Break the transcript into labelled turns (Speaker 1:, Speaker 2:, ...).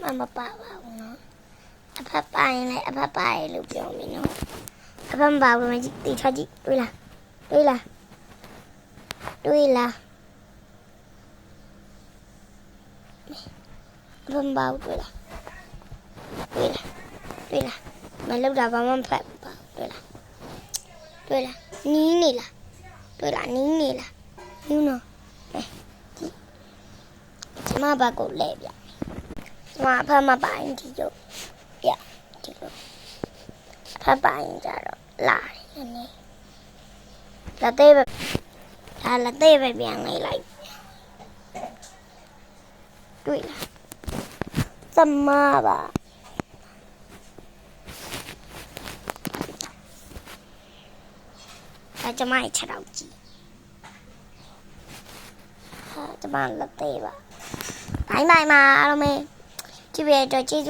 Speaker 1: မှမပါပါဘူးနော်အဖက်ပါရင်လည်းအဖက်ပါရလို့ပြောမိနော်အဖက်မပါဘူးမကြည့်တေချာကြည့်တွေ့လားတွေ့လားတွေ့လားအဖက်မပါဘူးတွေ့လားတွေ့လားတွေ့လားမလောက်တာဘာမှမဖက်ပါတွေ့လားတွေ့လားနီးနေလားတွေ့လားနီးနေလားယူနော်ကျမဘာကိုလဲပြကျမအဖက်မပါရင်ဒီလိုပြဒီလိုအဖက်ပါရင်ကြတော့လာတယ်နည်းလက်သေးပဲဒါလက်သေးပဲပြန်လိုက်တွေ့လားသမပါကျမရဲ့ခြေထောက်ကြည့်ကျမလက်သေးပါဘိုင်ဘိုင်ပါအားလုံးပဲကြည့်ပြတော့ကျေးဇူး